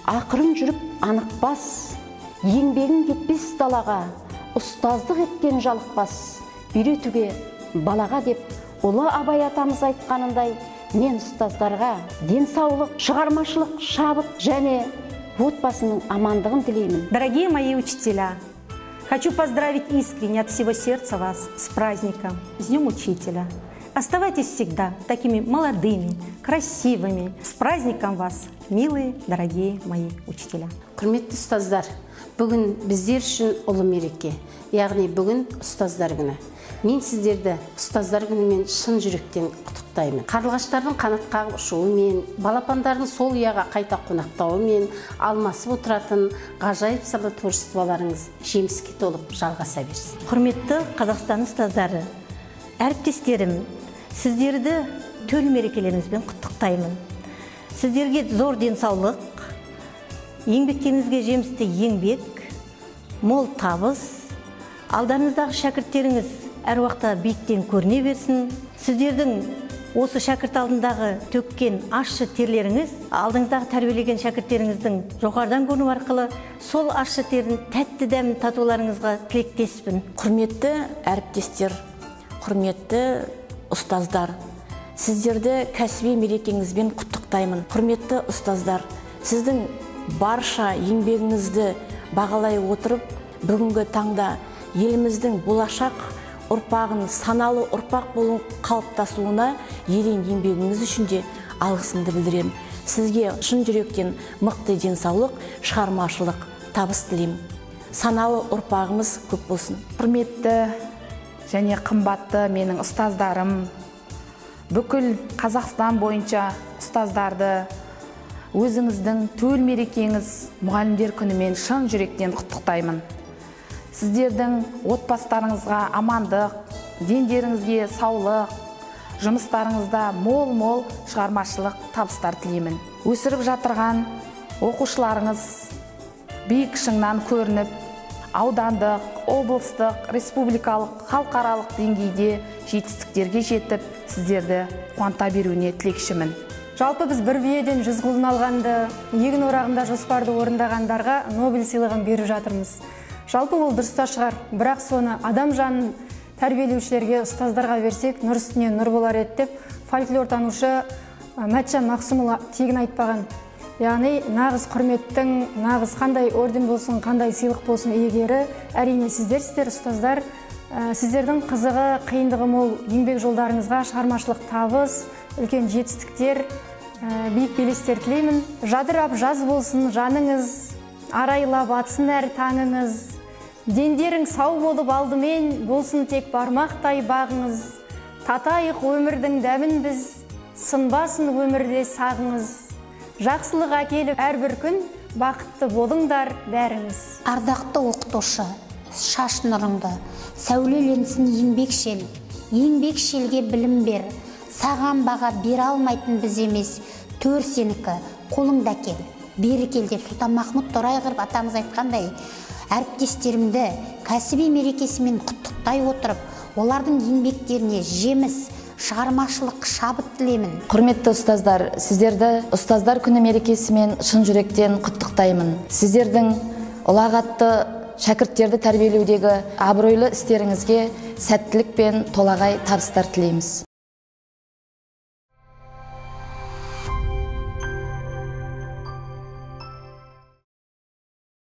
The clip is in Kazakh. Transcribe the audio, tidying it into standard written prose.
Ақырын жүріп анықпас, еңбегін кетпес далаға, ұстаздық еткен жалықпас, үйретуге балаға деп, ұлы Абай атамыз айтқанындай, мен ұстаздарға денсаулық, шығармашылық, шабыт және отбасының амандығын тілеймін. Дорогие мои учителя, хочу поздравить искренне от всего сердца вас с праздником, с Днем Учителя. Оставайтесь всегда такими молодыми, красивыми. С праздником вас, милые, дорогие мои учителя. Құрметті ұстаздар, бүгін біздер үшін ұлы мереке, яғни бүгін ұстаздар күні. Мен сіздерді ұстаздар күнімен шын жүректен құттықтаймын. Қарлығаштардың қанат қағып ұшуымен, балапандардың сол ұяға қайта қонақтауымен, алмасып отыратын ғажайып сала творчестволарыңыз жеміске толып жалғаса берсін. Құрметті Қазақстан ұстаздары, әріптестерім, сіздерді төл мерекелеріңізбен құттықтаймын. Сіздерге зор денсаулық, еңбектеріңізге жемісті еңбек, мол табыс, алдарыңыздағы шәкірттеріңіз әр уақытта биіктен көріне берсін. Сіздердің осы шәкірт алдындағы төккен ащы терлеріңіз, алдыңыздағы тәрбиелеген шәкірттеріңіздің жоғарыдан көріну арқылы сол ащы тердің тәтті дәмін татуларыңызға тілектеспін. Құрметті әріптестер, құрметті ұстаздар, сіздерді кәсіби мерекеңізбен құттықтаймын. Құрметті ұстаздар, сіздің барша еңбегіңізді бағалай отырып, бүгінгі таңда еліміздің болашақ ұрпағын, саналы ұрпақ болу қалыптасуына ерен еңбегіңіз үшін де алғысымды білдіремін. Сізге шын жүректен мықты денсаулық, шығармашылық, табыс тілеймін. Саналы ұрпағымыз көп болсын. Құрметті және қымбатты менің ұстаздарым, бүкіл Қазақстан бойынша ұстаздарды өзіңіздің төл мерекеңіз мұғалімдер күнімен шын жүректен құттықтаймын. Сіздердің отбасыларыңызға амандық, дендеріңізге саулық, жұмыстарыңызда мол-мол шығармашылық табыстар тілеймін. Өсіріп жатырған оқушыларыңыз биік шыңнан көрініп, аудандық, облыстық, республикалық, халықаралық деңгейде жетістіктерге жетіп, сіздерді қуанта беруіне тілекшімін. Жалпы біз бір биеден 100 құлын алғанды, егін орағында жоспарды орындағандарға Нобель сыйлығын беріп жатырмыз. Жалпы ол дұрыс та шығар, бірақ соны адам жанын тәрбиелеушілерге, ұстаздарға берсек, нұр үстіне нұр болар еді деп фольклортанушы Мәтжан Мақсымұлы тегін айтпаған. Яғни нағыз құрметтің, нағыз қандай орден болсын, қандай сыйлық болсын иегері әрине сіздер ұстаздар. Сіздердің қызығы, қиындығы мол еңбек жолдарыңызға шығармашылық табыс, үлкен жетістіктер, биік белестер тілеймін. Жадырап жаз болсын жаныңыз, арайлап атсын әр таңыңыз. Дендерің сау болып алдымен, болсын тек бармақтай бағыңыз. Татайық өмірдің дәмін біз, сынбасын өмірде сағыңыз. Жақсылық әкеліп әрбір күн, бақытты болыңдар бәріңіз. Ардақты оқытушы, шаш нұрыңды, сәулеленсін еңбекшел, еңбекшелге білім бер. Саған баға бере алмайтын біз емес, төр сенікі, қолыңда кел, бері кел деп Сұлтанмахмұт Торайғыров атамыз айтқандай, әріптестерімді кәсіби мерекесімен құттықтай отырып, олардың еңбектеріне жеміс, шығармашылық, шабыт тілеймін. Құрметті ұстаздар, сіздерді ұстаздар күні мерекесімен шын жүректен құттықтаймын. Сіздердің ұлағатты шәкірттерді тәрбиелеудегі абыройлы істеріңізге сәттілік пен толағай табыстар тілейміз.